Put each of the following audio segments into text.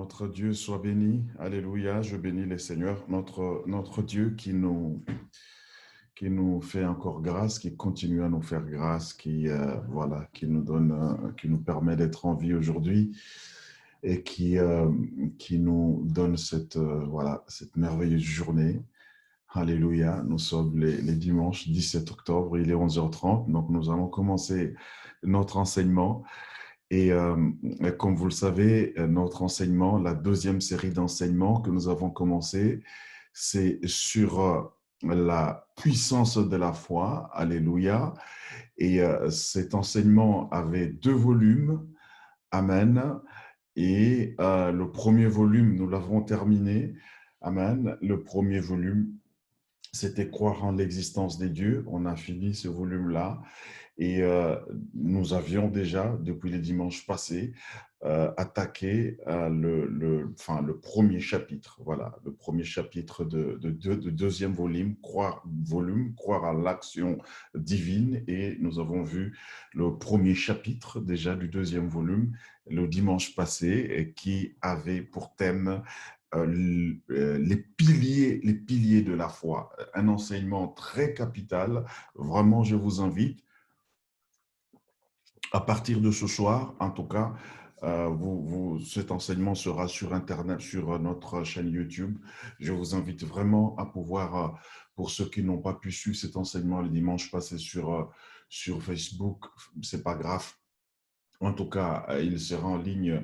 Notre Dieu soit béni. Alléluia. Je bénis les seigneurs. Notre Dieu qui nous fait encore grâce, qui continue à nous faire grâce, qui nous donne, qui nous permet d'être en vie aujourd'hui et qui nous donne cette merveilleuse journée. Alléluia. Nous sommes les dimanches 17 octobre, il est 11h30. Donc, nous allons commencer notre enseignement. Et comme vous le savez, notre enseignement, la deuxième série d'enseignements que nous avons commencé, c'est sur la puissance de la foi. Alléluia. Et cet enseignement avait 2 volumes. Amen. Et le premier volume, nous l'avons terminé. Amen. Le premier volume, c'était croire en l'existence des dieux. On a fini ce volume-là. Et nous avions déjà, depuis les dimanches passés, attaqué le premier chapitre. Voilà, le premier chapitre de deuxième volume, croire à l'action divine. Et nous avons vu le premier chapitre déjà du deuxième volume le dimanche passé, et qui avait pour thème les piliers de la foi. Un enseignement très capital. Vraiment, je vous invite à partir de ce soir, en tout cas, cet enseignement sera sur Internet, sur notre chaîne YouTube. Je vous invite vraiment à pouvoir, pour ceux qui n'ont pas pu suivre cet enseignement le dimanche passé sur Facebook, c'est pas grave. En tout cas, il sera en ligne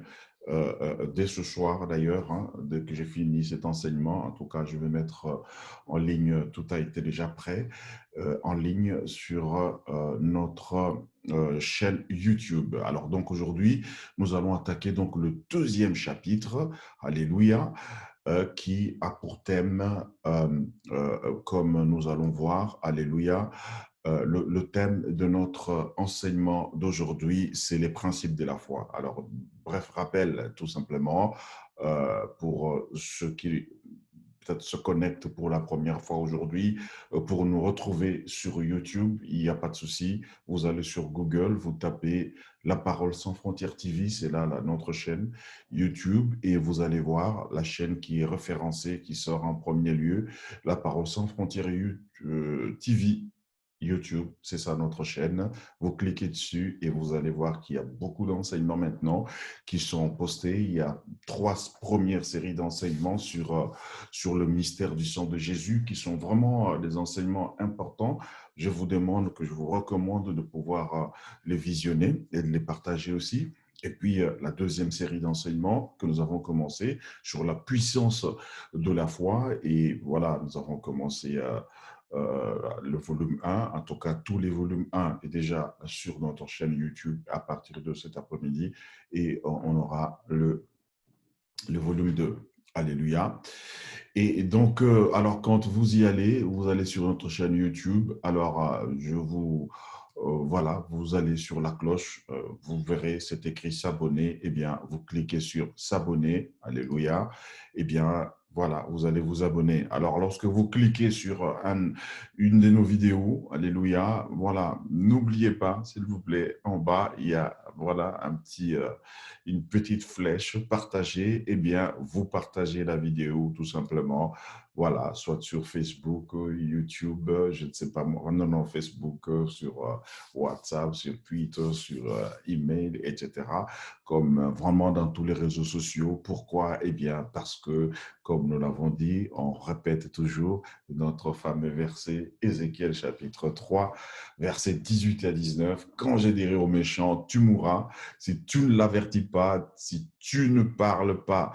dès ce soir d'ailleurs, hein, dès que j'ai fini cet enseignement. En tout cas, je vais mettre en ligne, tout a été déjà prêt, en ligne sur notre chaîne YouTube. Alors donc aujourd'hui, nous allons attaquer donc le deuxième chapitre, Alléluia, qui a pour thème, comme nous allons voir, Alléluia, le thème de notre enseignement d'aujourd'hui, c'est les principes de la foi. Alors, bref rappel, tout simplement, pour ceux qui peut-être se connectent pour la première fois aujourd'hui, pour nous retrouver sur YouTube, il n'y a pas de souci. Vous allez sur Google, vous tapez La Parole sans frontières TV, c'est là notre chaîne YouTube, et vous allez voir la chaîne qui est référencée, qui sort en premier lieu, La Parole sans frontières TV. YouTube, c'est ça notre chaîne. Vous cliquez dessus et vous allez voir qu'il y a beaucoup d'enseignements maintenant qui sont postés. Il y a 3 premières séries d'enseignements sur le mystère du sang de Jésus qui sont vraiment des enseignements importants. Je vous recommande de pouvoir les visionner et de les partager aussi. Et puis, la deuxième série d'enseignements que nous avons commencé sur la puissance de la foi. Et voilà, nous avons commencé le volume 1, en tout cas tous les volumes 1 est déjà sur notre chaîne YouTube à partir de cet après-midi, et on aura le volume 2. Alléluia. Et donc, alors quand vous y allez, vous allez sur notre chaîne YouTube, alors voilà, vous allez sur la cloche, vous verrez, c'est écrit s'abonner, eh bien, vous cliquez sur s'abonner, alléluia, eh bien, voilà, vous allez vous abonner. Alors, lorsque vous cliquez sur une de nos vidéos, alléluia, voilà, n'oubliez pas, s'il vous plaît, en bas, il y a, voilà, une petite flèche, partager, eh bien, vous partagez la vidéo tout simplement, voilà, soit sur Facebook, YouTube, je ne sais pas moi, non, Facebook, sur WhatsApp, sur Twitter, sur email, etc., comme vraiment dans tous les réseaux sociaux. Pourquoi? Eh bien, parce que, comme nous l'avons dit, on répète toujours notre fameux verset, Ézéchiel chapitre 3, versets 18 à 19, « Quand je dirai aux méchants, tu mourras, si tu ne l'avertis pas, si tu ne parles pas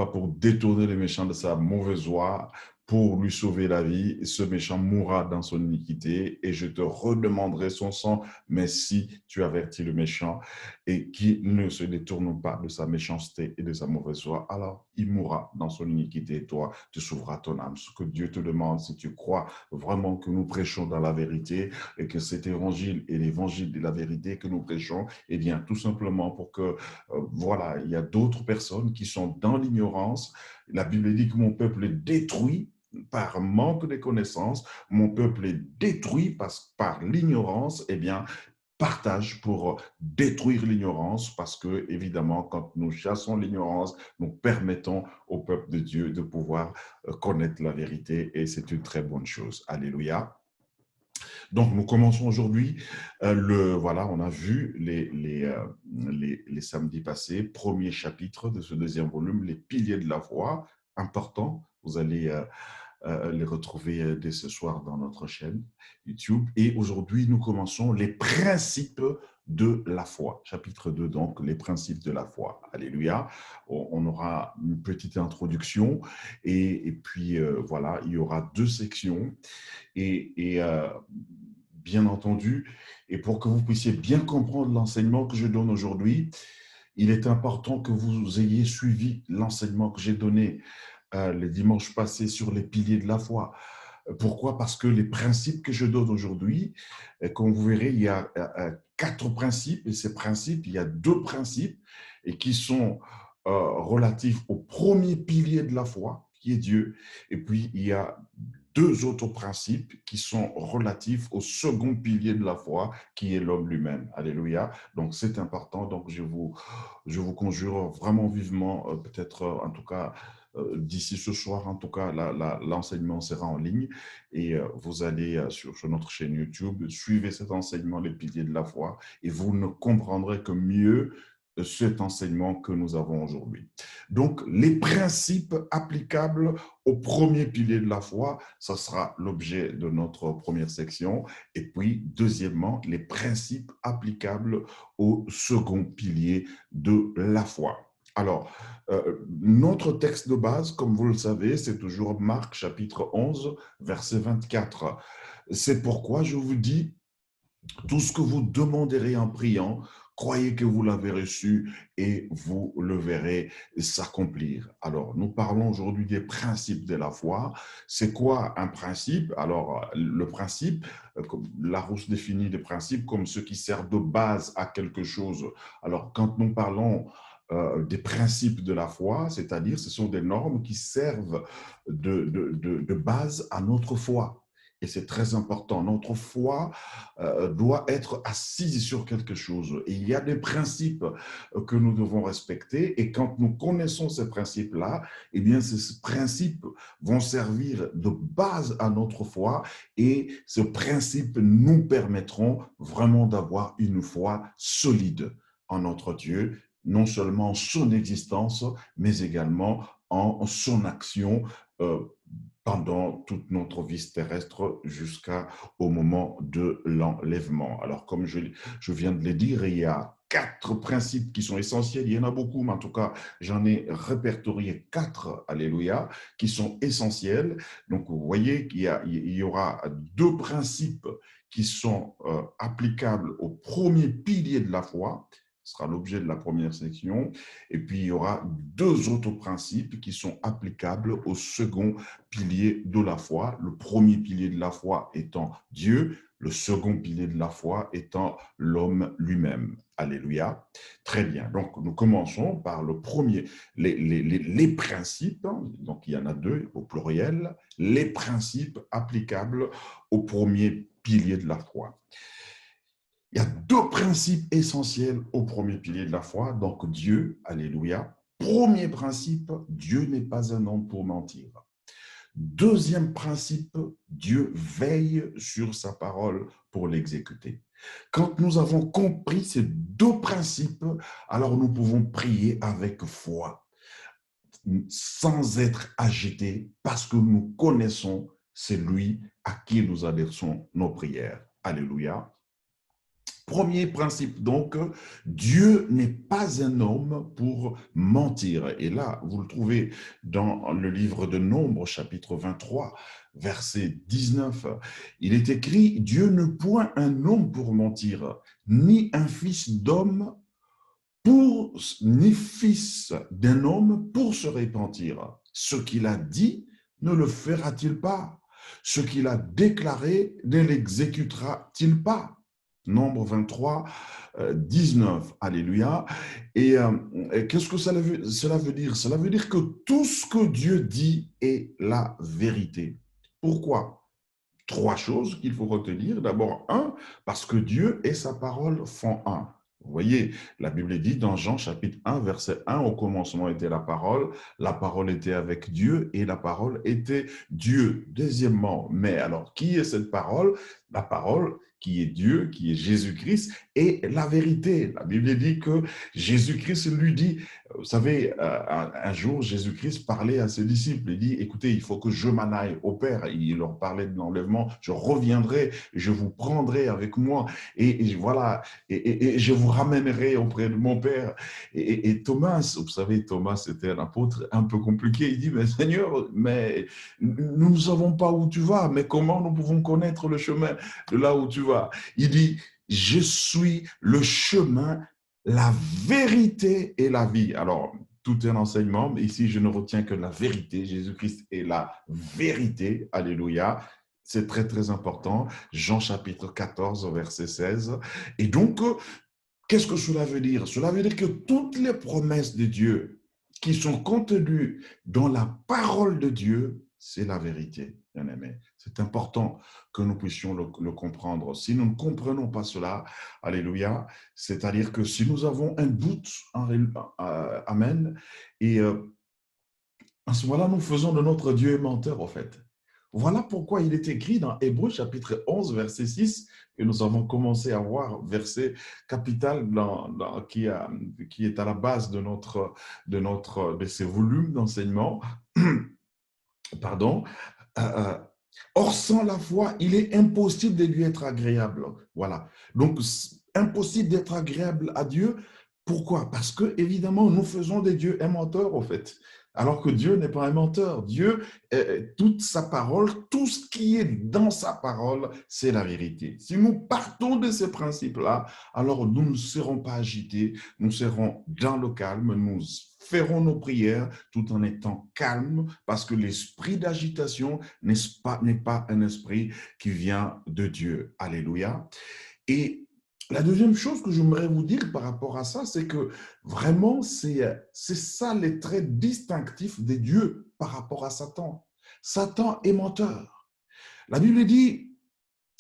pour détourner le méchant de sa mauvaise voie, pour lui sauver la vie, ce méchant mourra dans son iniquité et je te redemanderai son sang. Mais si tu avertis le méchant et qu'il ne se détourne pas de sa méchanceté et de sa mauvaise voie, alors il mourra dans son iniquité et toi, tu sauveras ton âme. » Ce que Dieu te demande, si tu crois vraiment que nous prêchons dans la vérité et que cet évangile est l'évangile de la vérité que nous prêchons, eh bien, tout simplement pour que, voilà, il y a d'autres personnes qui sont dans l'ignorance. La Bible dit que mon peuple est détruit par manque de connaissances, mon peuple est détruit par l'ignorance, eh bien, partage pour détruire l'ignorance, parce que, évidemment, quand nous chassons l'ignorance, nous permettons au peuple de Dieu de pouvoir connaître la vérité, et c'est une très bonne chose. Alléluia. Donc, nous commençons aujourd'hui. Voilà, on a vu les samedis passés, premier chapitre de ce deuxième volume, les piliers de la foi, important. Vous allez les retrouver dès ce soir dans notre chaîne YouTube. Et aujourd'hui, nous commençons les principes de la foi. Chapitre 2, donc, les principes de la foi. Alléluia. On aura une petite introduction et puis, voilà, il y aura deux sections. Et bien entendu, et pour que vous puissiez bien comprendre l'enseignement que je donne aujourd'hui, il est important que vous ayez suivi l'enseignement que j'ai donné le dimanche passé sur les piliers de la foi. Pourquoi? Parce que les principes que je donne aujourd'hui, comme vous verrez, il y a 4 principes, et ces principes, il y a 2 principes et qui sont relatifs au premier pilier de la foi, qui est Dieu, et puis il y a 2 autres principes qui sont relatifs au second pilier de la foi, qui est l'homme lui-même. Alléluia. Donc c'est important. Donc je vous conjure vraiment vivement, peut-être en tout cas d'ici ce soir, en tout cas, l'enseignement sera en ligne et vous allez sur notre chaîne YouTube, suivez cet enseignement, les piliers de la foi, et vous ne comprendrez que mieux cet enseignement que nous avons aujourd'hui. Donc, les principes applicables au premier pilier de la foi, ce sera l'objet de notre première section. Et puis, deuxièmement, les principes applicables au second pilier de la foi. Alors, notre texte de base, comme vous le savez, c'est toujours Marc chapitre 11, verset 24. C'est pourquoi je vous dis, tout ce que vous demanderez en priant, croyez que vous l'avez reçu et vous le verrez s'accomplir. Alors, nous parlons aujourd'hui des principes de la foi. C'est quoi un principe? Alors, le principe, Larousse définit les principes comme ceux qui servent de base à quelque chose. Alors, quand nous parlons des principes de la foi, c'est-à-dire ce sont des normes qui servent de base à notre foi. Et c'est très important. Notre foi doit être assise sur quelque chose. Et il y a des principes que nous devons respecter. Et quand nous connaissons ces principes-là, eh bien, ces principes vont servir de base à notre foi. Et ces principes nous permettront vraiment d'avoir une foi solide en notre Dieu, non seulement en son existence, mais également en son action pendant toute notre vie terrestre jusqu'au moment de l'enlèvement. Alors, comme je viens de le dire, il y a 4 principes qui sont essentiels. Il y en a beaucoup, mais en tout cas, j'en ai répertorié 4, alléluia, qui sont essentiels. Donc, vous voyez qu'il y aura 2 principes qui sont applicables au premier pilier de la foi. Ce sera l'objet de la première section. Et puis, il y aura 2 autres principes qui sont applicables au second pilier de la foi. Le premier pilier de la foi étant Dieu, le second pilier de la foi étant l'homme lui-même. Alléluia. Très bien. Donc, nous commençons par le premier, les principes. Donc, il y en a 2 au pluriel. Les principes applicables au premier pilier de la foi. Il y a 2 principes essentiels au premier pilier de la foi. Donc, Dieu, alléluia. Premier principe, Dieu n'est pas un homme pour mentir. Deuxième principe, Dieu veille sur sa parole pour l'exécuter. Quand nous avons compris ces 2 principes, alors nous pouvons prier avec foi, sans être agités, parce que nous connaissons celui à qui nous adressons nos prières. Alléluia. Premier principe, donc, Dieu n'est pas un homme pour mentir. Et là, vous le trouvez dans le livre de Nombres, chapitre 23, verset 19. Il est écrit, Dieu ne point un homme pour mentir, ni un fils d'homme ni fils d'un homme pour se repentir. Ce qu'il a dit, ne le fera-t-il pas? Ce qu'il a déclaré, ne l'exécutera-t-il pas? Nombre 23, 19. Alléluia. Et qu'est-ce que cela veut dire? Cela veut dire que tout ce que Dieu dit est la vérité. Pourquoi? trois choses qu'il faut retenir. D'abord, un, parce que Dieu et sa parole font un. Vous voyez, la Bible dit dans Jean chapitre 1, verset 1, au commencement était la parole était avec Dieu et la parole était Dieu. Deuxièmement, mais alors, qui est cette parole? La parole qui est Dieu, qui est Jésus-Christ, et la vérité. La Bible dit que Jésus-Christ lui dit, vous savez, un jour, Jésus-Christ parlait à ses disciples, il dit, écoutez, il faut que je m'en aille au Père. Il leur parlait de l'enlèvement, je reviendrai, je vous prendrai avec moi, et voilà, et je vous ramènerai auprès de mon Père. Et Thomas, vous savez, Thomas, c'était un apôtre un peu compliqué, il dit, mais Seigneur, mais nous ne savons pas où tu vas, mais comment nous pouvons connaître le chemin de là où tu vas? Il dit, je suis le chemin, la vérité et la vie. Alors, tout un enseignement, mais ici, je ne retiens que la vérité. Jésus-Christ est la vérité. Alléluia. C'est très, très important. Jean chapitre 14, verset 16. Et donc, qu'est-ce que cela veut dire? Cela veut dire que toutes les promesses de Dieu qui sont contenues dans la parole de Dieu, c'est la vérité, bien aimé. C'est important que nous puissions le comprendre. Si nous ne comprenons pas cela, alléluia, c'est-à-dire que si nous avons un doute, amen, et à ce moment-là, nous faisons de notre Dieu un menteur, en fait. Voilà pourquoi il est écrit dans Hébreux chapitre 11, verset 6, que nous avons commencé à voir, verset capital qui est à la base de ces volumes d'enseignement. Pardon. Euh, euh, Or, sans la foi, il est impossible de lui être agréable. Voilà. Donc, impossible d'être agréable à Dieu. Pourquoi? Parce que, évidemment, nous faisons des dieux un menteur, en fait. Alors que Dieu n'est pas un menteur. Dieu, toute sa parole, tout ce qui est dans sa parole, c'est la vérité. Si nous partons de ces principes-là, alors nous ne serons pas agités, nous serons dans le calme, nous ferons nos prières tout en étant calmes, parce que l'esprit d'agitation n'est pas un esprit qui vient de Dieu. Alléluia. Et la deuxième chose que j'aimerais vous dire par rapport à ça, c'est que vraiment, c'est ça les traits distinctifs de Dieu par rapport à Satan. Satan est menteur. La Bible dit,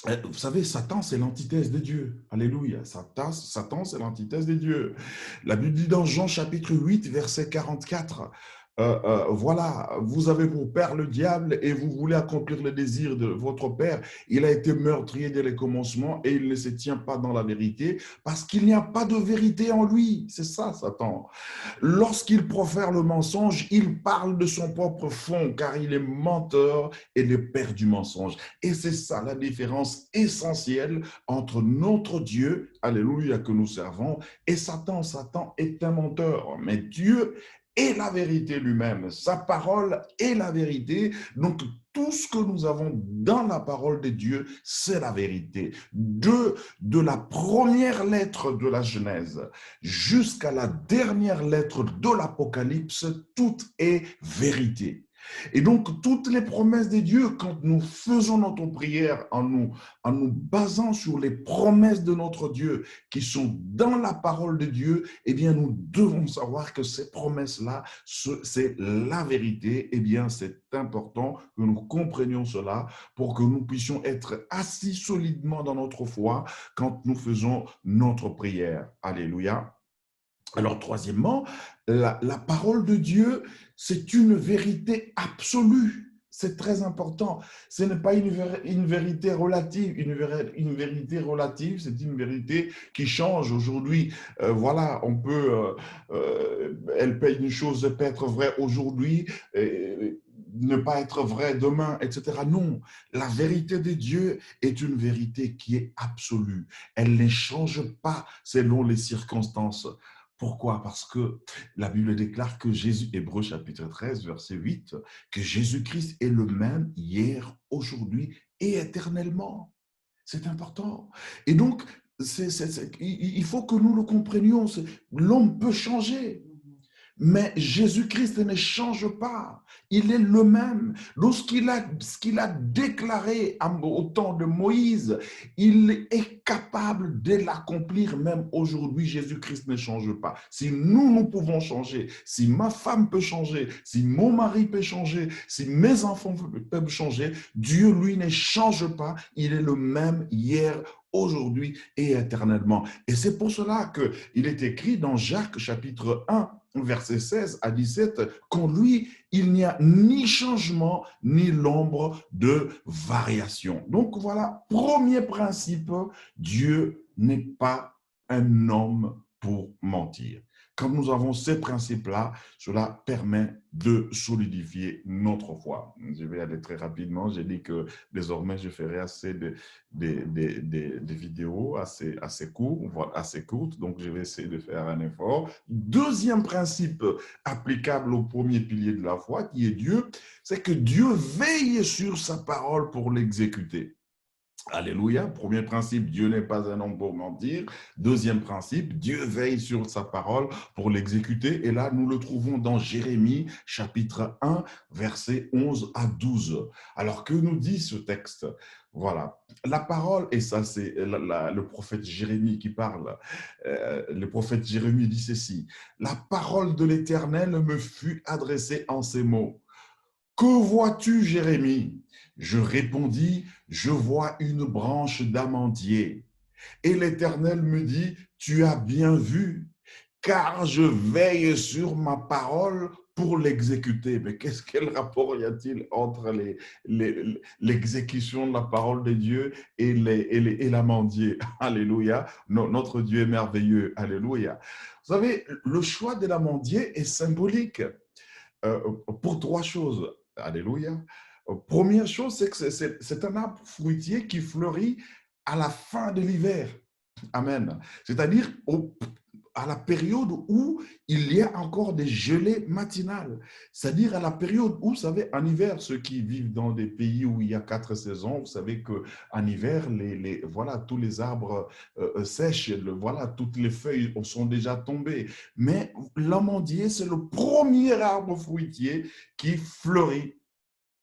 vous savez, Satan, c'est l'antithèse de Dieu. Alléluia. Satan, c'est l'antithèse de Dieu. La Bible dit dans Jean chapitre 8, verset 44, voilà, vous avez pour père le diable et vous voulez accomplir le désir de votre père. Il a été meurtrier dès les commencements et il ne se tient pas dans la vérité parce qu'il n'y a pas de vérité en lui. C'est ça, Satan. Lorsqu'il profère le mensonge, il parle de son propre fond, car il est menteur et le père du mensonge. Et c'est ça la différence essentielle entre notre Dieu, alléluia, que nous servons, et Satan. Satan est un menteur, mais Dieu est la vérité lui-même. Sa parole est la vérité. Donc, tout ce que nous avons dans la parole de Dieu, c'est la vérité. De la première lettre de la Genèse jusqu'à la dernière lettre de l'Apocalypse, tout est vérité. Et donc, toutes les promesses de Dieu, quand nous faisons notre prière en nous basant sur les promesses de notre Dieu qui sont dans la parole de Dieu, eh bien, nous devons savoir que ces promesses-là, c'est la vérité. Eh bien, c'est important que nous comprenions cela pour que nous puissions être assis solidement dans notre foi quand nous faisons notre prière. Alléluia. Alors, troisièmement, la parole de Dieu, c'est une vérité absolue. C'est très important. Ce n'est pas une vérité relative. Une vérité relative, c'est une vérité qui change aujourd'hui. Voilà, une chose peut être vraie aujourd'hui, ne pas être vraie demain, etc. Non, la vérité de Dieu est une vérité qui est absolue. Elle ne change pas selon les circonstances. Pourquoi? Parce que la Bible déclare que Jésus, Hébreux chapitre 13, verset 8, que Jésus-Christ est le même hier, aujourd'hui et éternellement. C'est important. Et donc, il faut que nous le comprenions. L'homme peut changer. Mais Jésus-Christ ne change pas. Il est le même. Ce qu'il a déclaré au temps de Moïse, il est capable de l'accomplir même aujourd'hui. Jésus-Christ ne change pas. Si nous pouvons changer, si ma femme peut changer, si mon mari peut changer, si mes enfants peuvent changer, Dieu, lui, ne change pas. Il est le même hier, aujourd'hui et éternellement. Et c'est pour cela qu'il est écrit dans Jacques chapitre 1, verset 16 à 17, qu'en lui, il n'y a ni changement, ni l'ombre de variation. Donc voilà, premier principe, Dieu n'est pas un homme pour mentir. Quand nous avons ces principes-là, cela permet de solidifier notre foi. Je vais aller très rapidement. J'ai dit que désormais, je ferai assez des vidéos assez courtes, donc je vais essayer de faire un effort. Deuxième principe applicable au premier pilier de la foi, qui est Dieu, c'est que Dieu veille sur sa parole pour l'exécuter. Alléluia. Premier principe, Dieu n'est pas un homme pour mentir. Deuxième principe, Dieu veille sur sa parole pour l'exécuter. Et là, nous le trouvons dans Jérémie, chapitre 1, versets 11 à 12. Alors, que nous dit ce texte? Voilà. La parole, et ça, c'est le prophète Jérémie qui parle. Le prophète Jérémie dit ceci: la parole de l'Éternel me fut adressée en ces mots. Que vois-tu, Jérémie? Je répondis, je vois une branche d'amandier. Et l'Éternel me dit, tu as bien vu, car je veille sur ma parole pour l'exécuter. Mais quel rapport y a-t-il entre l'exécution de la parole de Dieu et l'amandier? Alléluia. Notre Dieu est merveilleux. Alléluia. Vous savez, le choix de l'amandier est symbolique pour trois choses. Alléluia. Première chose, c'est que c'est un arbre fruitier qui fleurit à la fin de l'hiver. Amen. C'est-à-dire à la période où il y a encore des gelées matinales. C'est-à-dire à la période où, vous savez, en hiver, ceux qui vivent dans des pays où il y a 4 saisons, vous savez qu'en hiver, voilà, tous les arbres sèchent, voilà, toutes les feuilles sont déjà tombées. Mais l'amandier, c'est le premier arbre fruitier qui fleurit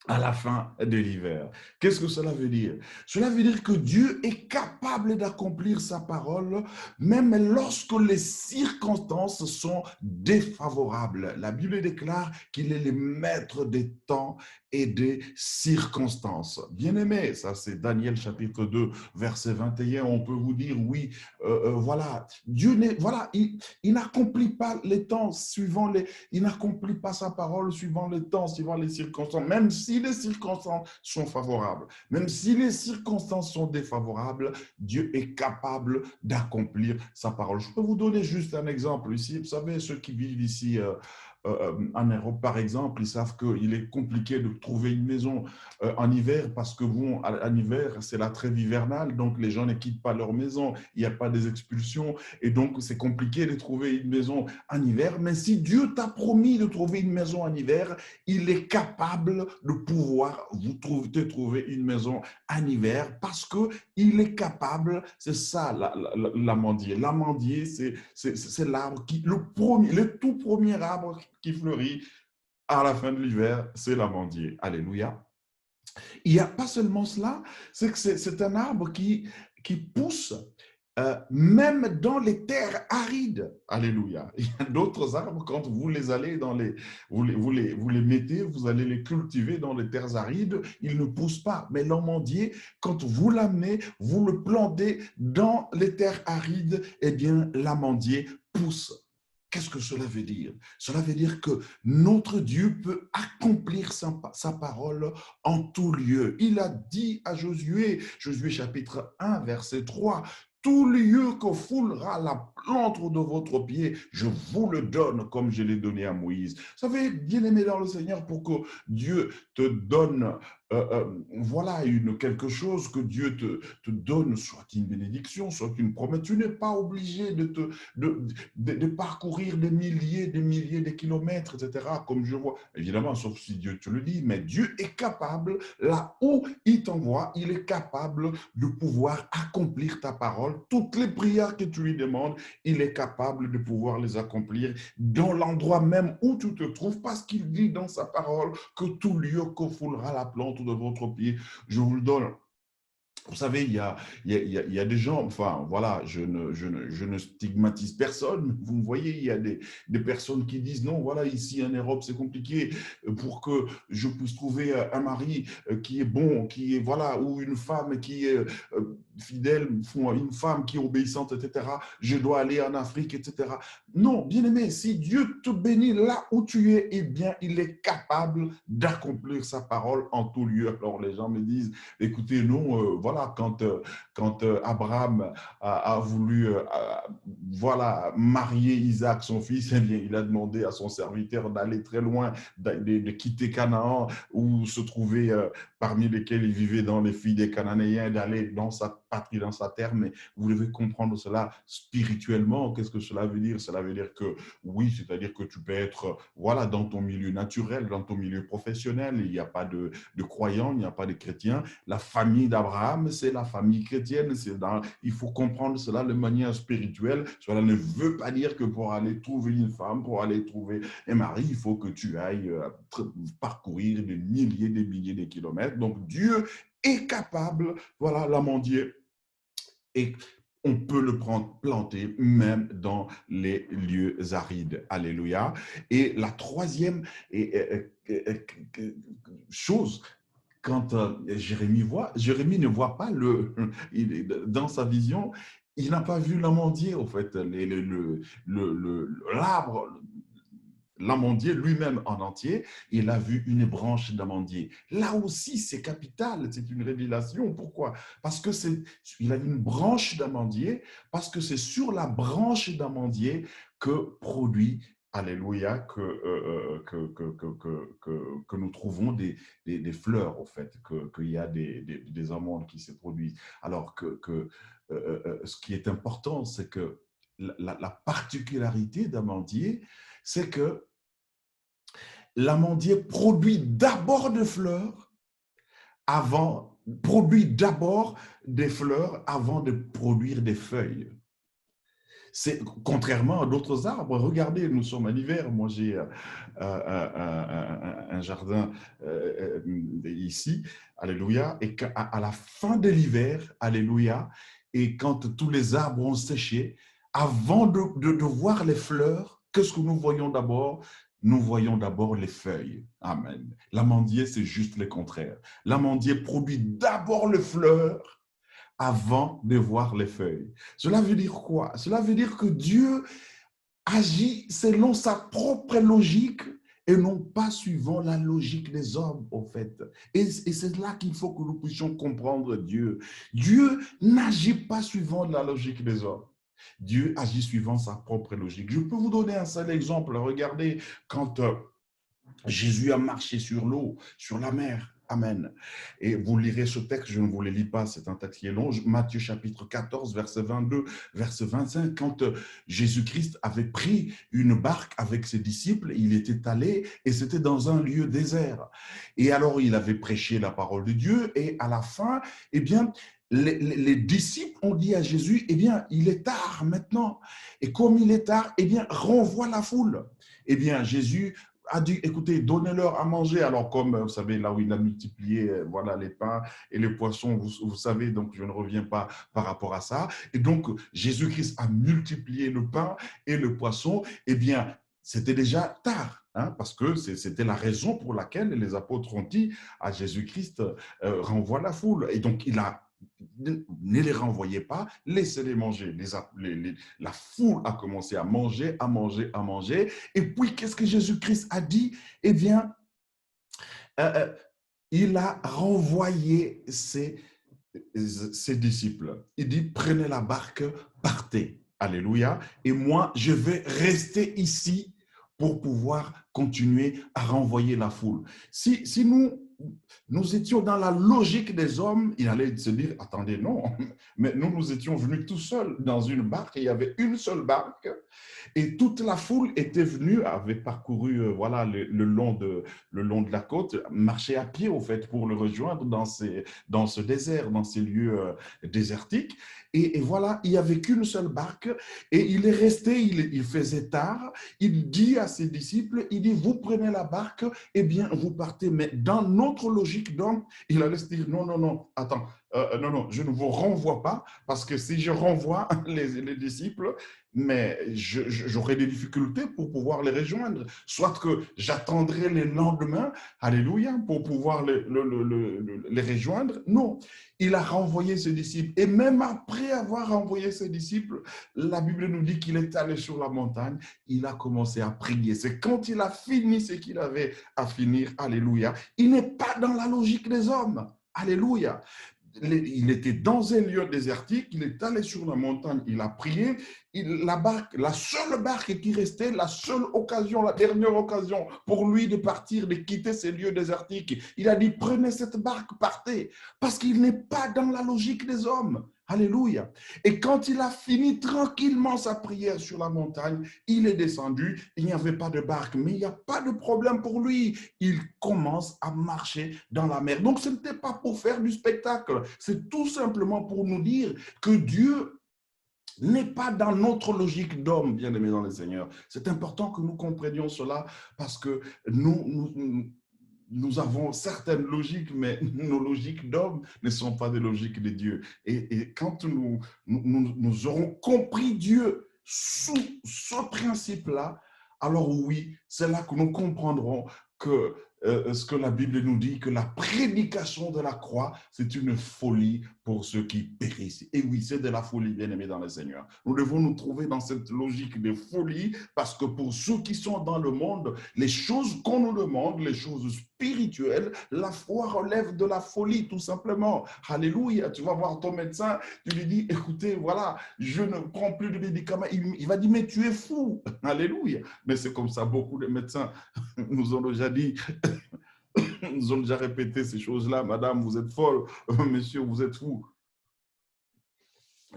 à la fin de l'hiver. Qu'est-ce que cela veut dire? Cela veut dire que Dieu est capable d'accomplir sa parole, même lorsque les circonstances sont défavorables. La Bible déclare qu'il est le maître des temps et des circonstances. Bien-aimé, ça c'est Daniel chapitre 2, verset 21, on peut vous dire, oui, voilà, Dieu voilà, il n'accomplit pas les temps suivant il n'accomplit pas sa parole suivant les temps, suivant les circonstances, même si les circonstances sont favorables, même si les circonstances sont défavorables, Dieu est capable d'accomplir sa parole. Je peux vous donner juste un exemple ici. Vous savez, ceux qui vivent ici en Europe, par exemple, ils savent qu'il est compliqué de trouver une maison en hiver parce que, bon, en hiver, c'est la trêve hivernale, donc les gens ne quittent pas leur maison, il n'y a pas des expulsions, et donc c'est compliqué de trouver une maison en hiver. Mais si Dieu t'a promis de trouver une maison en hiver, il est capable de pouvoir te trouver une maison en hiver parce qu'il est capable, c'est ça l'amandier. L'amandier, c'est l'arbre le tout premier arbre qui fleurit à la fin de l'hiver, c'est l'amandier. Alléluia. Il n'y a pas seulement cela, c'est que c'est un arbre qui pousse même dans les terres arides. Alléluia. Il y a d'autres arbres, quand vous les allez vous les mettez, vous allez les cultiver dans les terres arides, ils ne poussent pas. Mais l'amandier, quand vous l'amenez, vous le plantez dans les terres arides, eh bien, l'amandier pousse. Qu'est-ce que cela veut dire? Cela veut dire que notre Dieu peut accomplir sa parole en tout lieu. Il a dit à Josué, Josué chapitre 1, verset 3, tout lieu que foulera la plante de votre pied, je vous le donne comme je l'ai donné à Moïse. Vous savez, bien aimé dans le Seigneur, pour que Dieu te donne voilà, quelque chose que Dieu te donne, soit une bénédiction, soit une promesse. Tu n'es pas obligé de parcourir des milliers de kilomètres, etc., comme je vois. Évidemment, sauf si Dieu te le dit, mais Dieu est capable, là où il t'envoie, il est capable de pouvoir accomplir ta parole. Toutes les prières que tu lui demandes, il est capable de pouvoir les accomplir dans l'endroit même où tu te trouves, parce qu'il dit dans sa parole que tout lieu que foulera la plante de votre pied, je vous le donne. Vous savez, il y a des gens, enfin voilà, je ne stigmatise personne. Vous me voyez, il y a des personnes qui disent non, voilà, ici en Europe, c'est compliqué pour que je puisse trouver un mari qui est bon, qui est, voilà, ou une femme qui est fidèle, une femme qui est obéissante, etc. Je dois aller en Afrique, etc. Non, bien aimé, si Dieu te bénit là où tu es, eh bien, il est capable d'accomplir sa parole en tout lieu. Alors les gens me disent, écoutez, non, voilà, quand Abraham a voulu voilà, marier Isaac, son fils, eh bien, il a demandé à son serviteur d'aller très loin, de quitter Canaan, où se trouvait, parmi lesquels il vivait dans les filles des Cananéens, d'aller dans sa patrie, dans sa terre. Mais vous devez comprendre cela spirituellement. Qu'est-ce que cela veut dire? Cela veut dire que, oui, c'est-à-dire que tu peux être, voilà, dans ton milieu naturel, dans ton milieu professionnel, il n'y a pas de croyants, il n'y a pas de chrétiens. La famille d'Abraham, c'est la famille chrétienne. Il faut comprendre cela de manière spirituelle. Cela ne veut pas dire que pour aller trouver une femme, pour aller trouver un mari, il faut que tu ailles parcourir des milliers de kilomètres. Donc Dieu est capable, voilà, l'amandier, et on peut le prendre planté même dans les lieux arides. Alléluia. Et la troisième chose, quand Jérémie ne voit pas dans sa vision, il n'a pas vu l'amandier, au fait, l'arbre, l'amandier lui-même en entier, il a vu une branche d'amandier. Là aussi, c'est capital, c'est une révélation. Pourquoi? Parce que il a une branche d'amandier, parce que c'est sur la branche d'amandier que produit, alléluia, que nous trouvons des fleurs, au fait, qu'il y a des amandes qui se produisent. Alors ce qui est important, c'est que la particularité d'amandier, c'est que l'amandier produit d'abord des fleurs produit d'abord des fleurs avant de produire des feuilles. C'est contrairement à d'autres arbres. Regardez, nous sommes en hiver. Moi, j'ai un jardin ici, alléluia, et à la fin de l'hiver, alléluia, et quand tous les arbres ont séché, avant de voir les fleurs, qu'est-ce que nous voyons d'abord? Nous voyons d'abord les feuilles. Amen. L'amandier, c'est juste le contraire. L'amandier produit d'abord les fleurs avant de voir les feuilles. Cela veut dire quoi? Cela veut dire que Dieu agit selon sa propre logique et non pas suivant la logique des hommes, en fait. Et c'est là qu'il faut que nous puissions comprendre Dieu. Dieu n'agit pas suivant la logique des hommes. Dieu agit suivant sa propre logique. Je peux vous donner un seul exemple. Regardez, quand Jésus a marché sur l'eau, sur la mer. Amen. Et vous lirez ce texte, je ne vous le lis pas, c'est un texte qui est long. Matthieu chapitre 14, verset 22, verset 25, quand Jésus-Christ avait pris une barque avec ses disciples, il était allé et c'était dans un lieu désert. Et alors il avait prêché la parole de Dieu et à la fin, eh bien, les disciples ont dit à Jésus, eh bien, il est tard maintenant. Et comme il est tard, eh bien, renvoie la foule. Eh bien, Jésus a dit, écoutez, donnez-leur à manger. Alors, comme vous savez, là où il a multiplié voilà, les pains et les poissons, vous savez, donc je ne reviens pas par rapport à ça. Et donc, Jésus-Christ a multiplié le pain et le poisson. Eh bien, c'était déjà tard, hein, parce que c'était la raison pour laquelle les apôtres ont dit à Jésus-Christ, renvoie la foule. Et donc, il a ne les renvoyez pas, laissez-les manger. La foule a commencé à manger, à manger, à manger. Et puis, qu'est-ce que Jésus-Christ a dit? Eh bien, euh, euh, il a renvoyé ses disciples. Il dit, prenez la barque, partez. Alléluia. Et moi, je vais rester ici pour pouvoir continuer à renvoyer la foule. Si nous étions dans la logique des hommes, il allait se dire, attendez, non, mais nous étions venus tout seuls dans une barque, et il y avait une seule barque, et toute la foule était venue, avait parcouru voilà, le long de la côte, marché à pied, au fait, pour le rejoindre dans ce désert, dans ces lieux désertiques. Et voilà, il n'y avait qu'une seule barque, et il est resté, il faisait tard, il dit à ses disciples, il dit, vous prenez la barque, eh bien, vous partez. Mais dans notre logique d'homme, il allait se dire, non, non, non, attends, non, non, je ne vous renvoie pas, parce que si je renvoie les disciples, mais j'aurai des difficultés pour pouvoir les rejoindre. Soit que j'attendrai les lendemains, alléluia, pour pouvoir les rejoindre. Non, il a renvoyé ses disciples. Et même après avoir renvoyé ses disciples, la Bible nous dit qu'il est allé sur la montagne, il a commencé à prier. C'est quand il a fini ce qu'il avait à finir, alléluia. Il n'est pas dans la logique des hommes. Alléluia. Il était dans un lieu désertique, il est allé sur la montagne, il a prié. La barque, la seule barque qui restait, la seule occasion, la dernière occasion pour lui de partir, de quitter ces lieux désertiques, il a dit, prenez cette barque, partez, parce qu'il n'est pas dans la logique des hommes. Alléluia. Et quand il a fini tranquillement sa prière sur la montagne, il est descendu, il n'y avait pas de barque, mais il n'y a pas de problème pour lui. Il commence à marcher dans la mer. Donc ce n'était pas pour faire du spectacle, c'est tout simplement pour nous dire que Dieu n'est pas dans notre logique d'homme, bien aimé dans le Seigneur. C'est important que nous comprenions cela parce que nous avons certaines logiques, mais nos logiques d'hommes ne sont pas des logiques de Dieu. Et quand nous aurons compris Dieu sous ce principe-là, alors oui, c'est là que nous comprendrons que ce que la Bible nous dit, que la prédication de la croix, c'est une folie pour ceux qui périssent. Et oui, c'est de la folie, bien-aimés dans le Seigneur. Nous devons nous trouver dans cette logique de folie parce que pour ceux qui sont dans le monde, les choses qu'on nous demande, les choses spirituelles, la foi relève de la folie, tout simplement. Alléluia. Tu vas voir ton médecin, tu lui dis, écoutez, voilà, je ne prends plus de médicaments. Il va dire, mais tu es fou. Alléluia. Mais c'est comme ça, beaucoup de médecins nous ont déjà dit, nous ont déjà répété ces choses-là. Madame, vous êtes folle. Monsieur, vous êtes fou.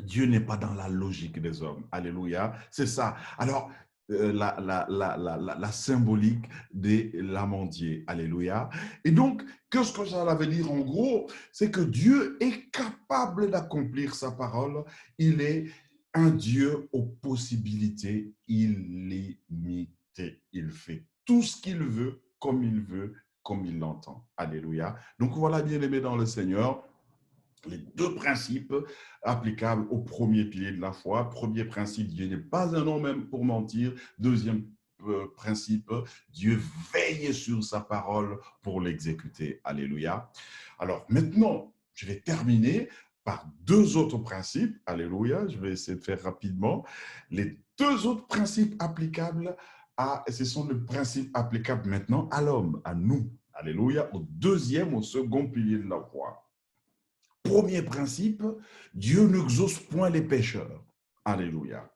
Dieu n'est pas dans la logique des hommes. Alléluia. C'est ça. Alors, la symbolique des l'amandier. Alléluia. Et donc, qu'est-ce que ça veut dire en gros? C'est que Dieu est capable d'accomplir sa parole. Il est un Dieu aux possibilités illimitées. Il fait tout ce qu'il veut, comme il l'entend. Alléluia. Donc, voilà, bien-aimés dans le Seigneur, les deux principes applicables au premier pilier de la foi. Premier principe, Dieu n'est pas un homme même pour mentir. Deuxième principe, Dieu veille sur sa parole pour l'exécuter. Alléluia. Alors maintenant, je vais terminer par deux autres principes. Alléluia. Je vais essayer de faire rapidement. Les deux autres principes applicables ce sont les principes applicables maintenant à l'homme, à nous. Alléluia. Au second pilier de la foi. Premier principe, Dieu n'exauce point les pécheurs. Alléluia.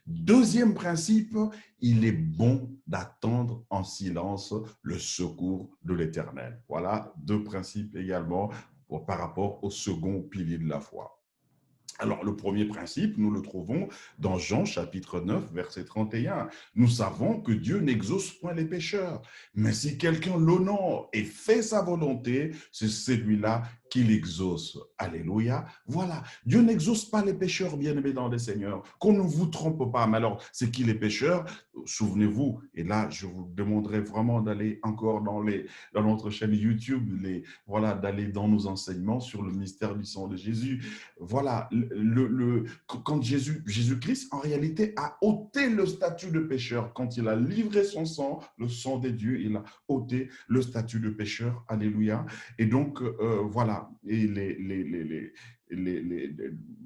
Deuxième principe, il est bon d'attendre en silence le secours de l'Éternel. Voilà deux principes également par rapport au second pilier de la foi. Alors, le premier principe, nous le trouvons dans Jean chapitre 9, verset 31. Nous savons que Dieu n'exauce point les pécheurs, mais si quelqu'un l'honore et fait sa volonté, c'est celui-là qui l'exauce. Alléluia. Voilà. Dieu n'exauce pas les pécheurs, bien-aimés dans le Seigneur. Qu'on ne vous trompe pas. Mais alors, c'est qui les pécheurs? Souvenez-vous, et là, je vous demanderai vraiment d'aller encore dans notre chaîne YouTube, voilà, d'aller dans nos enseignements sur le mystère du sang de Jésus. Voilà, quand Jésus-Christ, en réalité, a ôté le statut de pécheur. Quand il a livré son sang, le sang des dieux, il a ôté le statut de pécheur. Alléluia. Et donc, voilà, et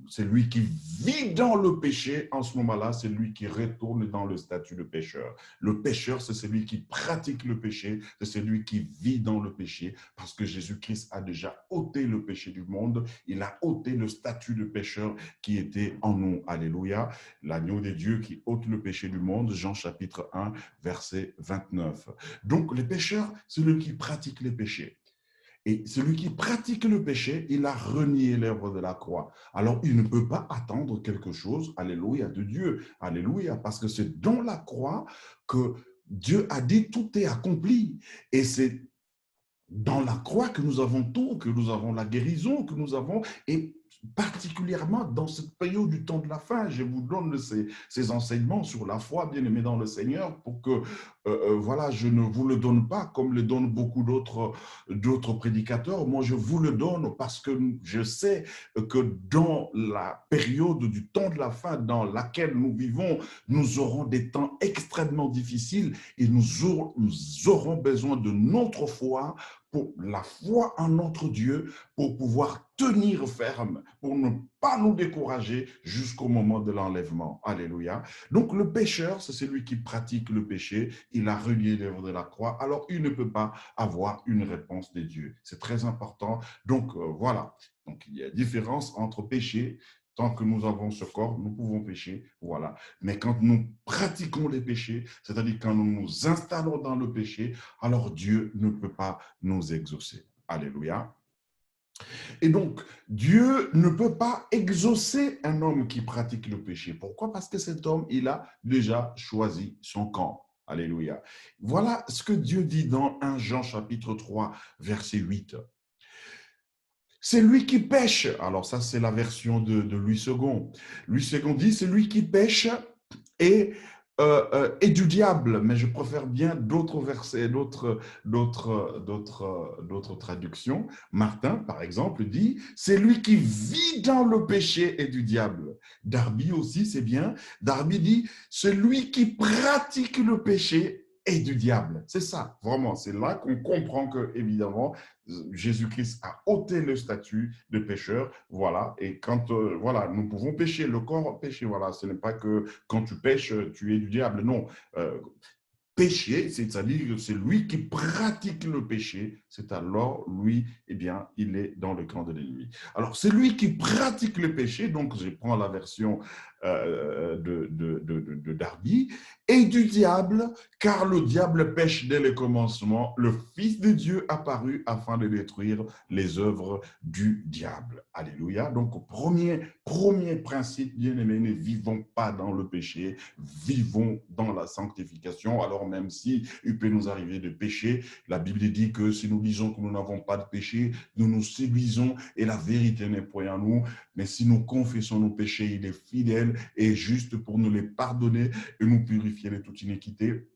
c'est lui qui vit dans le péché. En ce moment-là, c'est lui qui retourne dans le statut de pécheur. Le pécheur, c'est celui qui pratique le péché, c'est celui qui vit dans le péché, parce que Jésus-Christ a déjà ôté le péché du monde. Il a ôté le statut de pécheur qui était en nous. Alléluia. L'agneau de Dieu qui ôte le péché du monde, Jean chapitre 1, verset 29. Donc, le pécheur, c'est celui qui pratique les péchés. Et celui qui pratique le péché, il a renié l'œuvre de la croix. Alors, il ne peut pas attendre quelque chose, alléluia, de Dieu. Alléluia, parce que c'est dans la croix que Dieu a dit tout est accompli. Et c'est dans la croix que nous avons tout, que nous avons la guérison, que nous avons, et particulièrement dans cette période du temps de la fin, je vous donne ces enseignements sur la foi, bien aimé dans le Seigneur, pour que, voilà, je ne vous le donne pas comme le donnent beaucoup d'autres prédicateurs. Moi, je vous le donne parce que je sais que dans la période du temps de la fin dans laquelle nous vivons, nous aurons des temps extrêmement difficiles et nous aurons besoin de notre foi, pour la foi en notre Dieu, pour pouvoir tenir ferme, pour ne pas nous décourager jusqu'au moment de l'enlèvement. Alléluia. Donc le pécheur, c'est celui qui pratique le péché, il a renié l'œuvre de la croix, alors il ne peut pas avoir une réponse de Dieu. C'est très important. Donc voilà. Donc il y a différence entre péché. Tant que nous avons ce corps, nous pouvons pécher, voilà. Mais quand nous pratiquons les péchés, c'est-à-dire quand nous nous installons dans le péché, alors Dieu ne peut pas nous exaucer. Alléluia. Et donc, Dieu ne peut pas exaucer un homme qui pratique le péché. Pourquoi? Parce que cet homme, il a déjà choisi son camp. Alléluia. Voilà ce que Dieu dit dans 1 Jean chapitre 3, verset 8. C'est lui qui pêche. Alors ça, c'est la version de Louis II. Louis II dit, c'est lui qui pêche et du diable, mais je préfère bien d'autres versets, d'autres traductions. Martin, par exemple, dit « c'est lui qui vit dans le péché et du diable ». Darby aussi, c'est bien. Darby dit « c'est lui qui pratique le péché et du diable ». C'est ça, vraiment, c'est là qu'on comprend que, évidemment, Jésus-Christ a ôté le statut de pécheur, voilà, et quand, voilà, nous pouvons pécher, le corps pécher, voilà, ce n'est pas que quand tu pêches, tu es du diable, non, péché, c'est-à-dire que c'est lui qui pratique le péché, c'est alors lui, eh bien, il est dans le camp de l'ennemi. Alors, c'est lui qui pratique le péché, donc je prends la version de Darby, et du diable, car le diable pêche dès le commencement, le Fils de Dieu apparut afin de détruire les œuvres du diable. Alléluia. Donc, premier principe, bien-aimés, ne vivons pas dans le péché, vivons dans la sanctification. Alors, même si il peut nous arriver de pécher, la Bible dit que si nous disons que nous n'avons pas de péché, nous nous séduisons et la vérité n'est point en nous. Mais si nous confessons nos péchés, il est fidèle et juste pour nous les pardonner et nous purifier de toute iniquité.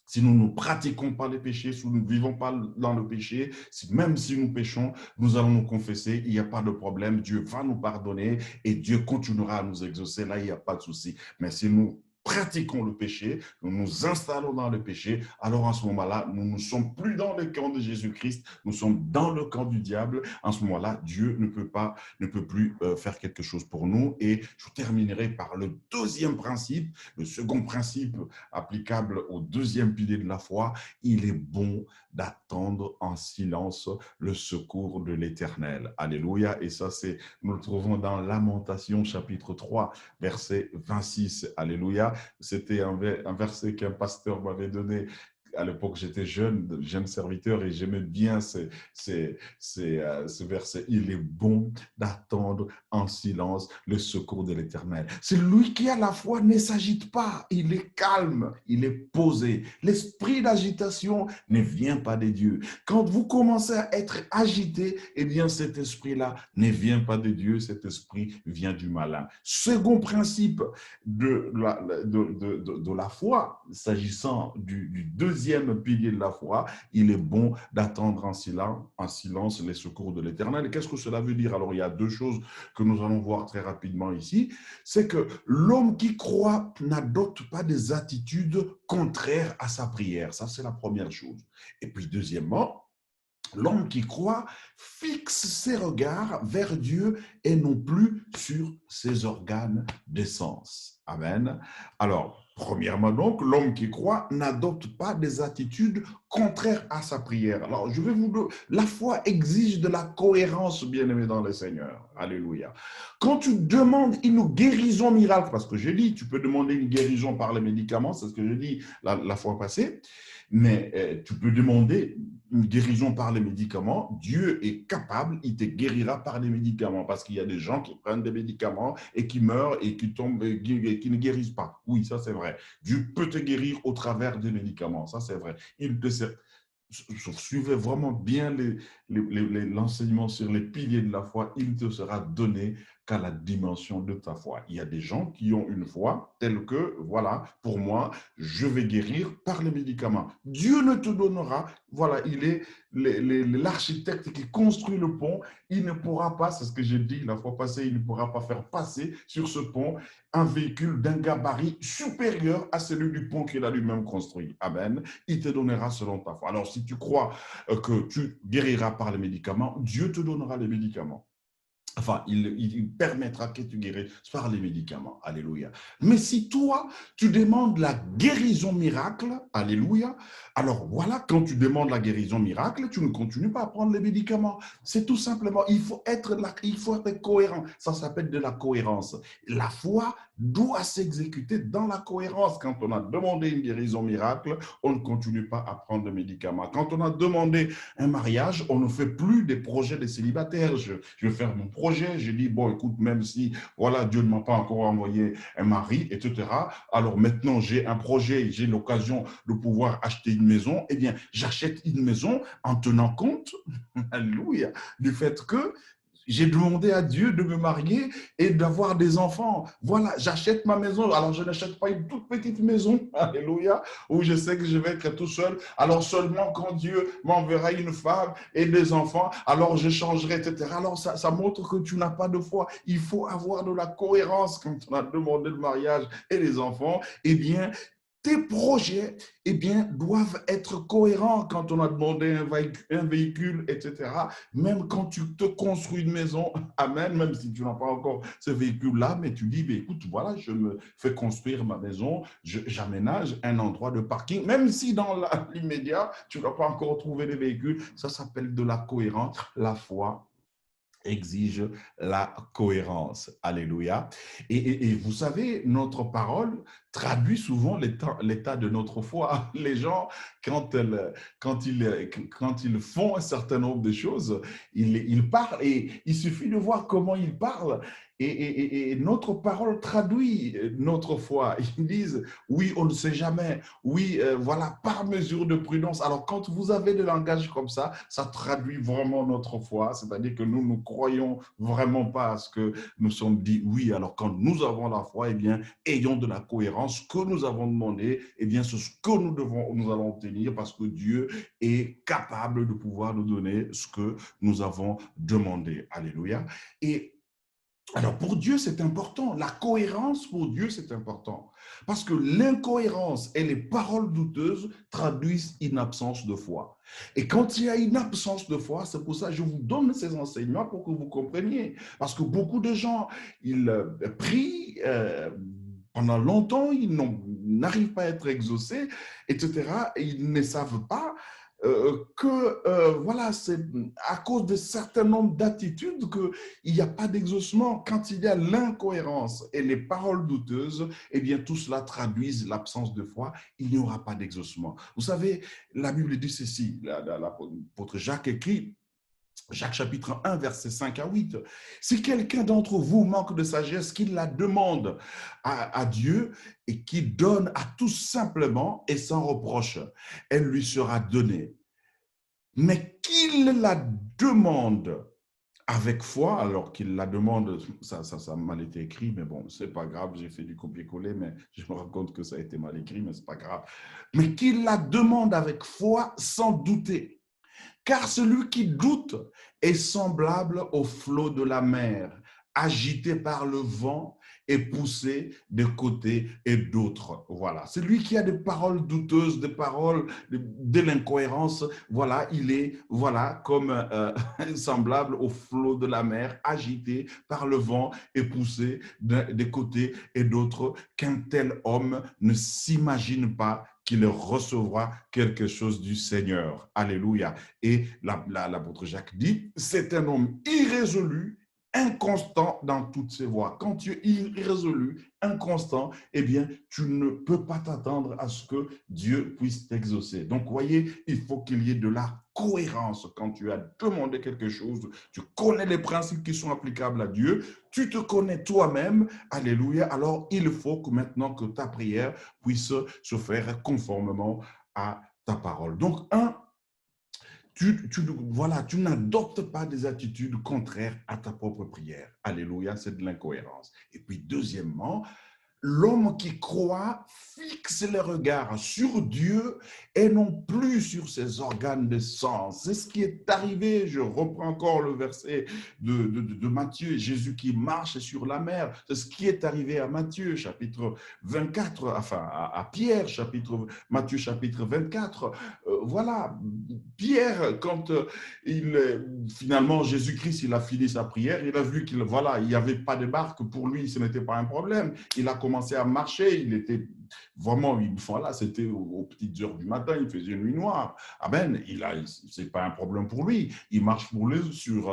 Si nous ne pratiquons pas les péchés, si nous ne vivons pas dans le péché, même si nous péchons, nous allons nous confesser, il n'y a pas de problème, Dieu va nous pardonner et Dieu continuera à nous exaucer, là il n'y a pas de souci. Mais si nous pratiquons le péché, nous nous installons dans le péché, alors en ce moment-là, nous ne sommes plus dans le camp de Jésus-Christ, nous sommes dans le camp du diable. En ce moment-là, Dieu ne peut plus faire quelque chose pour nous. Et je terminerai par le deuxième principe, le second principe applicable au deuxième pilier de la foi. Il est bon d'attendre en silence le secours de l'Éternel. Alléluia. Et ça, nous le trouvons dans Lamentation chapitre 3, verset 26. Alléluia. C'était un verset qu'un pasteur m'avait donné. À l'époque, j'étais jeune serviteur et j'aimais bien ce verset. Il est bon d'attendre en silence le secours de l'Éternel. C'est lui qui, à la fois, ne s'agite pas. Il est calme, il est posé. L'esprit d'agitation ne vient pas de Dieu. Quand vous commencez à être agité, eh bien, cet esprit-là ne vient pas de Dieu. Cet esprit vient du malin. Second principe de la foi, s'agissant du deuxième pilier de la foi, il est bon d'attendre en silence les secours de l'Éternel. Et qu'est-ce que cela veut dire? Alors, il y a deux choses que nous allons voir très rapidement ici. C'est que l'homme qui croit n'adopte pas des attitudes contraires à sa prière. Ça, c'est la première chose. Et puis, deuxièmement, L'homme qui croit fixe ses regards vers Dieu et non plus sur ses organes d'essence. Amen. Alors, premièrement donc, l'homme qui croit n'adopte pas des attitudes contraires à sa prière. Alors, je vais vous dire, la foi exige de la cohérence, bien-aimé dans le Seigneur. Alléluia. Quand tu demandes une guérison miracle, parce que j'ai dit, tu peux demander une guérison par les médicaments, c'est ce que j'ai dit la fois passée, mais tu peux demander une guérison par les médicaments. Dieu est capable, il te guérira par les médicaments, parce qu'il y a des gens qui prennent des médicaments et qui meurent et qui tombent et qui ne guérissent pas. Oui, ça c'est vrai. Dieu peut te guérir au travers des médicaments, ça c'est vrai. Il te sert. Suivez vraiment bien l'enseignement sur les piliers de la foi, il te sera donné qu'à la dimension de ta foi. Il y a des gens qui ont une foi telle que, voilà, pour moi, je vais guérir par les médicaments. Dieu ne te donnera, voilà, il est l'architecte qui construit le pont, il ne pourra pas, c'est ce que j'ai dit la fois passée, il ne pourra pas faire passer sur ce pont un véhicule d'un gabarit supérieur à celui du pont qu'il a lui-même construit. Amen. Il te donnera selon ta foi. Alors, si tu crois que tu guériras par les médicaments, Dieu te donnera les médicaments. Enfin, il permettra que tu guérisses par les médicaments. Alléluia. Mais si toi, tu demandes la guérison miracle, alléluia, alors voilà, quand tu demandes la guérison miracle, tu ne continues pas à prendre les médicaments. C'est tout simplement, il faut être cohérent. Ça s'appelle de la cohérence. La foi doit s'exécuter dans la cohérence. Quand on a demandé une guérison miracle, on ne continue pas à prendre des médicaments. Quand on a demandé un mariage, on ne fait plus des projets de célibataires. Je vais faire mon projet, je dis, bon, écoute, même si, voilà, Dieu ne m'a pas encore envoyé un mari, etc., alors maintenant, j'ai un projet, j'ai l'occasion de pouvoir acheter une maison, eh bien, j'achète une maison en tenant compte, alléluia, du fait que j'ai demandé à Dieu de me marier et d'avoir des enfants. Voilà, j'achète ma maison. Alors, je n'achète pas une toute petite maison, alléluia, où je sais que je vais être tout seul. Alors, seulement quand Dieu m'enverra une femme et des enfants, alors je changerai, etc. Alors, ça montre que tu n'as pas de foi. Il faut avoir de la cohérence quand on a demandé le mariage et les enfants. Eh bien, tes projets doivent être cohérents quand on a demandé un véhicule, etc. Même quand tu te construis une maison, amen, même si tu n'as pas encore ce véhicule-là, mais tu dis, écoute, voilà, je me fais construire ma maison, j'aménage un endroit de parking, même si dans l'immédiat, tu n'as pas encore trouvé les véhicules, ça s'appelle de la cohérence, la foi exige la cohérence. Alléluia. Et vous savez, notre parole traduit souvent l'état de notre foi. Les gens, quand ils font un certain nombre de choses, ils parlent et il suffit de voir comment ils parlent. Et notre parole traduit notre foi. Ils disent, oui, on ne sait jamais. Oui, voilà, par mesure de prudence. Alors, quand vous avez des langages comme ça traduit vraiment notre foi. C'est-à-dire que nous ne croyons vraiment pas à ce que nous sommes dit. Oui, alors quand nous avons la foi, eh bien, ayons de la cohérence. Ce que nous avons demandé, eh bien, c'est ce que nous allons obtenir parce que Dieu est capable de pouvoir nous donner ce que nous avons demandé. Alléluia. Et alors, pour Dieu, c'est important. La cohérence, pour Dieu, c'est important. Parce que l'incohérence et les paroles douteuses traduisent une absence de foi. Et quand il y a une absence de foi, c'est pour ça que je vous donne ces enseignements pour que vous compreniez. Parce que beaucoup de gens, ils prient pendant longtemps, ils n'arrivent pas à être exaucés, etc. Et ils ne savent pas voilà, c'est à cause de certains nombres d'attitudes qu'il n'y a pas d'exaucement. Quand il y a l'incohérence et les paroles douteuses, eh bien, tout cela traduise l'absence de foi. Il n'y aura pas d'exaucement. Vous savez, la Bible dit ceci, l'apôtre Jacques écrit, Jacques chapitre 1, versets 5 à 8. Si quelqu'un d'entre vous manque de sagesse, qu'il la demande à Dieu et qu'il donne à tous simplement et sans reproche, elle lui sera donnée. Mais qu'il la demande avec foi, alors qu'il la demande, ça a mal été écrit, mais bon, c'est pas grave, j'ai fait du copier-coller, mais je me rends compte que ça a été mal écrit, mais c'est pas grave. Mais qu'il la demande avec foi sans douter. Car celui qui doute est semblable au flot de la mer, agité par le vent est poussé de côté et d'autre. Voilà. Celui qui a des paroles douteuses, des paroles de l'incohérence, voilà, il est voilà comme semblable au flot de la mer, agité par le vent et poussé de côté et d'autre. Qu'un tel homme ne s'imagine pas qu'il recevra quelque chose du Seigneur. Alléluia. Et l'apôtre Jacques dit, c'est un homme irrésolu, inconstant dans toutes ses voies. Quand tu es irrésolu, inconstant, eh bien, tu ne peux pas t'attendre à ce que Dieu puisse t'exaucer. Donc, voyez, il faut qu'il y ait de la cohérence quand tu as demandé quelque chose, tu connais les principes qui sont applicables à Dieu, tu te connais toi-même, alléluia, alors il faut que maintenant que ta prière puisse se faire conformément à ta parole. Donc, voilà, tu n'adoptes pas des attitudes contraires à ta propre prière. Alléluia, c'est de l'incohérence. Et puis, deuxièmement, l'homme qui croit fixe les regards sur Dieu et non plus sur ses organes de sens. C'est ce qui est arrivé. Je reprends encore le verset de Matthieu, Jésus qui marche sur la mer. C'est ce qui est arrivé à Matthieu, chapitre 24, enfin à Pierre, Matthieu chapitre 24. Voilà, Pierre, quand finalement Jésus-Christ, il a fini sa prière, il a vu qu'il voilà, il n'y avait pas de barque, pour lui, ce n'était pas un problème. Il a commencé à marcher, il était vraiment, voilà, c'était aux petites heures du matin, il faisait nuit noire. Amen, c'est pas un problème pour lui. Il marche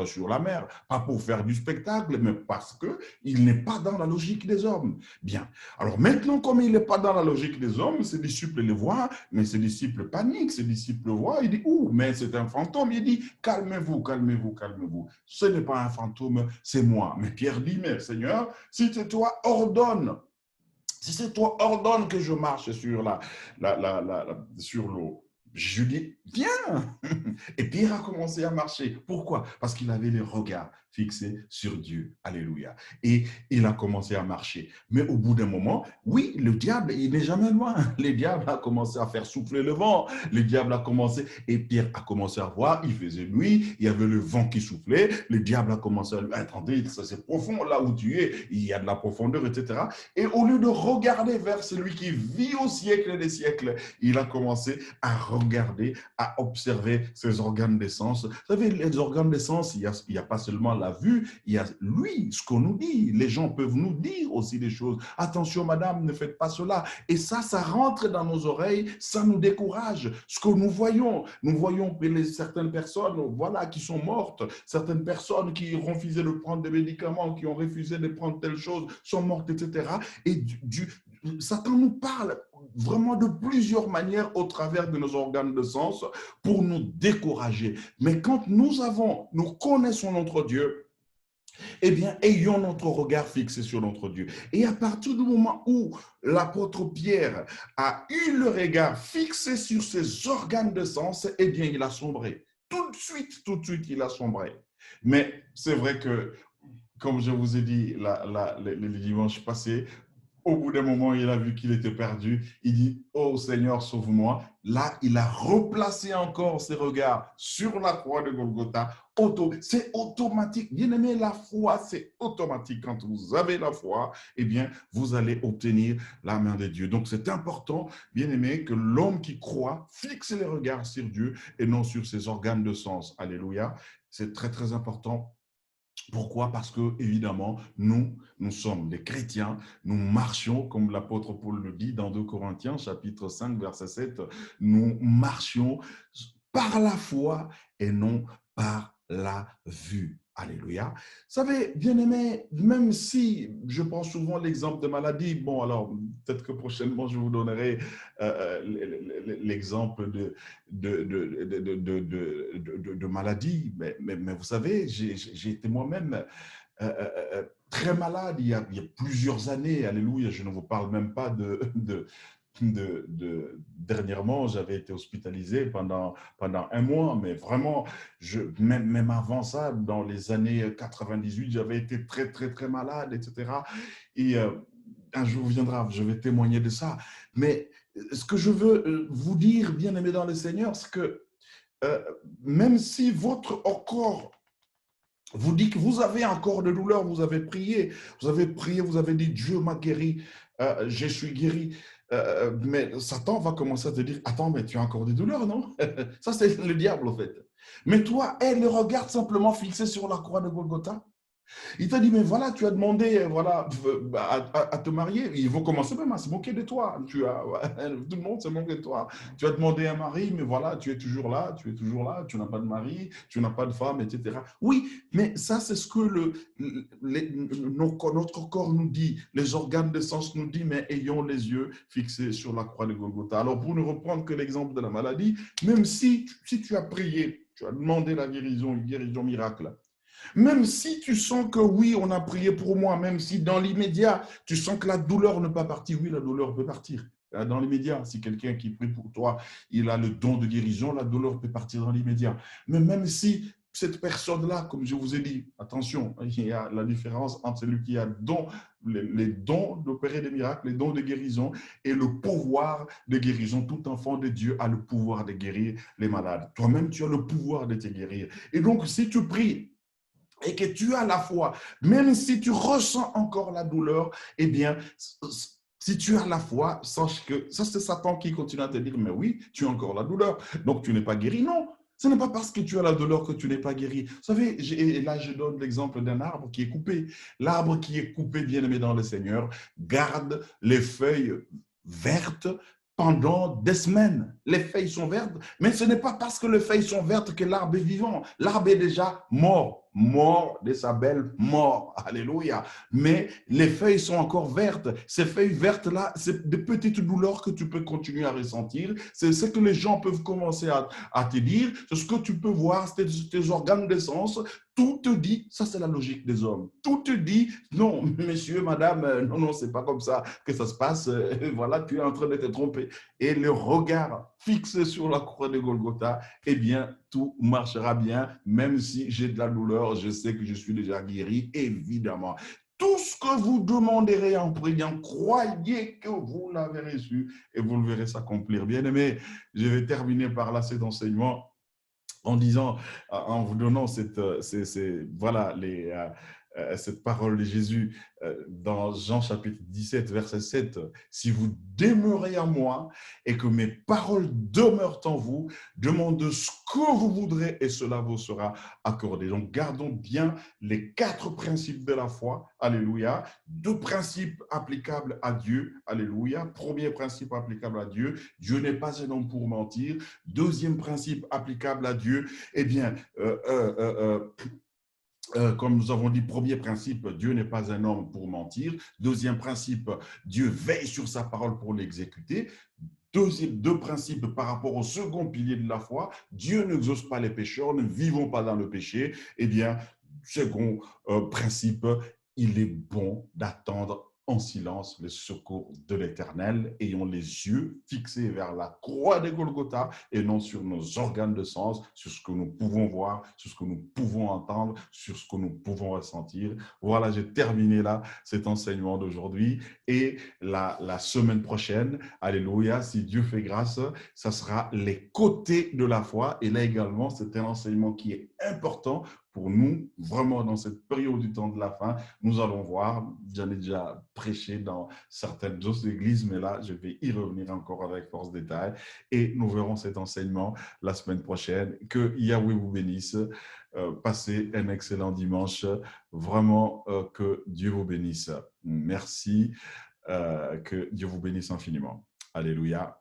sur la mer, pas pour faire du spectacle, mais parce qu'il n'est pas dans la logique des hommes. Bien. Alors maintenant, comme il n'est pas dans la logique des hommes, ses disciples le voient, mais ses disciples paniquent, ses disciples voient, il dit, ouh, mais c'est un fantôme. Il dit, calmez-vous, calmez-vous, calmez-vous. Ce n'est pas un fantôme, c'est moi. Mais Pierre dit, mais Seigneur, si c'est toi, ordonne. Si c'est toi, ordonne que je marche sur l'eau. Je dis, viens. Et Pierre a commencé à marcher. Pourquoi? Parce qu'il avait les regards fixés sur Dieu. Alléluia. Et il a commencé à marcher. Mais au bout d'un moment, oui, le diable, il n'est jamais loin. Le diable a commencé à faire souffler le vent. Le diable a commencé, et Pierre a commencé à voir, il faisait nuit, il y avait le vent qui soufflait. Le diable a commencé à lui, attendez, ça c'est profond là où tu es, il y a de la profondeur, etc. Et au lieu de regarder vers celui qui vit au siècle des siècles, il a commencé à regarder, à observer ses organes des sens. Vous savez, les organes des sens, il n'y a pas seulement la vue, il y a lui, ce qu'on nous dit. Les gens peuvent nous dire aussi des choses. Attention, madame, ne faites pas cela. Et ça rentre dans nos oreilles, ça nous décourage. Ce que nous voyons certaines personnes, voilà, qui sont mortes, certaines personnes qui ont refusé de prendre des médicaments, qui ont refusé de prendre telle chose, sont mortes, etc. Et Satan nous parle vraiment de plusieurs manières au travers de nos organes de sens pour nous décourager. Mais quand nous connaissons notre Dieu, eh bien, ayons notre regard fixé sur notre Dieu. Et à partir du moment où l'apôtre Pierre a eu le regard fixé sur ses organes de sens, eh bien, il a sombré. Tout de suite, il a sombré. Mais c'est vrai que, comme je vous ai dit le dimanche passé, au bout d'un moment, il a vu qu'il était perdu. Il dit, oh Seigneur, sauve-moi. Là, il a replacé encore ses regards sur la croix de Golgotha. C'est automatique. Bien aimé, la foi, c'est automatique. Quand vous avez la foi, eh bien, vous allez obtenir la main de Dieu. Donc, c'est important, bien aimé, que l'homme qui croit fixe les regards sur Dieu et non sur ses organes de sens. Alléluia. C'est très, très important. Pourquoi? Parce que, évidemment, nous sommes des chrétiens, nous marchions, comme l'apôtre Paul le dit dans 2 Corinthiens, chapitre 5, verset 7, nous marchions par la foi et non par la vue. Alléluia. Vous savez, bien-aimés, même si je prends souvent l'exemple de maladie, bon, alors peut-être que prochainement je vous donnerai l'exemple de maladie, mais vous savez, j'ai été moi-même très malade il y a plusieurs années. Alléluia, je ne vous parle même pas dernièrement, j'avais été hospitalisé pendant un mois, mais vraiment, même avant ça, dans les années 98, j'avais été très, très, très malade, etc. Et un jour viendra, je vais témoigner de ça. Mais ce que je veux vous dire, bien aimé dans le Seigneur, c'est que même si votre corps vous dites que vous avez encore de douleur, vous avez prié, vous avez dit Dieu m'a guéri, je suis guéri. Mais Satan va commencer à te dire, attends, mais tu as encore des douleurs, non? Ça, c'est le diable, en fait. Mais toi, elle le regarde simplement fixé sur la croix de Golgotha. Il t'a dit, mais voilà, tu as demandé voilà, à te marier. Ils vont commencer même à se moquer de toi. Tout le monde se moque de toi. Tu as demandé un mari, mais voilà, tu es toujours là, tu n'as pas de mari, tu n'as pas de femme, etc. Oui, mais ça, c'est ce que notre corps nous dit, les organes de sens nous disent, mais ayons les yeux fixés sur la croix de Golgotha. Alors, pour ne reprendre que l'exemple de la maladie, même si tu as prié, tu as demandé la guérison, une guérison miracle, même si tu sens que oui, on a prié pour moi, même si dans l'immédiat, tu sens que la douleur ne peut pas partir, oui, la douleur peut partir. Dans l'immédiat, si quelqu'un qui prie pour toi, il a le don de guérison, la douleur peut partir dans l'immédiat. Mais même si cette personne-là, comme je vous ai dit, attention, il y a la différence entre celui qui a les dons d'opérer des miracles, les dons de guérison et le pouvoir de guérison. Tout enfant de Dieu a le pouvoir de guérir les malades. Toi-même, tu as le pouvoir de te guérir. Et donc, si tu pries, et que tu as la foi, même si tu ressens encore la douleur, eh bien, si tu as la foi, sache que ça, c'est Satan qui continue à te dire, mais oui, tu as encore la douleur, donc tu n'es pas guéri. Non, ce n'est pas parce que tu as la douleur que tu n'es pas guéri. Vous savez, et là, je donne l'exemple d'un arbre qui est coupé. L'arbre qui est coupé, bien aimé dans le Seigneur, garde les feuilles vertes pendant des semaines. Les feuilles sont vertes, mais ce n'est pas parce que les feuilles sont vertes que l'arbre est vivant. L'arbre est déjà mort de sa belle mort. Alléluia. Mais les feuilles sont encore vertes. Ces feuilles vertes-là, c'est des petites douleurs que tu peux continuer à ressentir. C'est ce que les gens peuvent commencer à te dire. C'est ce que tu peux voir, tes organes de sens. Tout te dit, ça c'est la logique des hommes. Tout te dit, non, monsieur, madame, non, c'est pas comme ça que ça se passe. Voilà, tu es en train de te tromper. Et le regard fixé sur la croix de Golgotha, eh bien, tout marchera bien, même si j'ai de la douleur, je sais que je suis déjà guéri, évidemment. Tout ce que vous demanderez en priant, croyez que vous l'avez reçu et vous le verrez s'accomplir. Bien aimé, je vais terminer par là cet enseignement en disant, en vous donnant voilà, cette parole de Jésus dans Jean chapitre 17, verset 7. Si vous demeurez en moi et que mes paroles demeurent en vous, demandez ce que vous voudrez et cela vous sera accordé. Donc, gardons bien les 4 principes de la foi. Alléluia. 2 principes applicables à Dieu. Alléluia. Premier principe applicable à Dieu. Dieu n'est pas un homme pour mentir. Deuxième principe applicable à Dieu, eh bien, comme nous avons dit, premier principe, Dieu n'est pas un homme pour mentir. Deuxième principe, Dieu veille sur sa parole pour l'exécuter. Deux principes par rapport au second pilier de la foi, Dieu n'exauce pas les pécheurs, ne vivons pas dans le péché. Eh bien, second principe, il est bon d'attendre en silence le secours de l'Éternel, ayant les yeux fixés vers la croix de Golgotha et non sur nos organes de sens, sur ce que nous pouvons voir, sur ce que nous pouvons entendre, sur ce que nous pouvons ressentir. Voilà, j'ai terminé là cet enseignement d'aujourd'hui et la semaine prochaine, alléluia, si Dieu fait grâce, ça sera les côtés de la foi. Et là également, c'est un enseignement qui est important pour nous, vraiment dans cette période du temps de la fin. Nous allons voir, j'en ai déjà prêché dans certaines autres églises, mais là, je vais y revenir encore avec force détail et nous verrons cet enseignement la semaine prochaine. Que Yahweh vous bénisse. Passez un excellent dimanche. Vraiment, que Dieu vous bénisse. Merci. Que Dieu vous bénisse infiniment. Alléluia.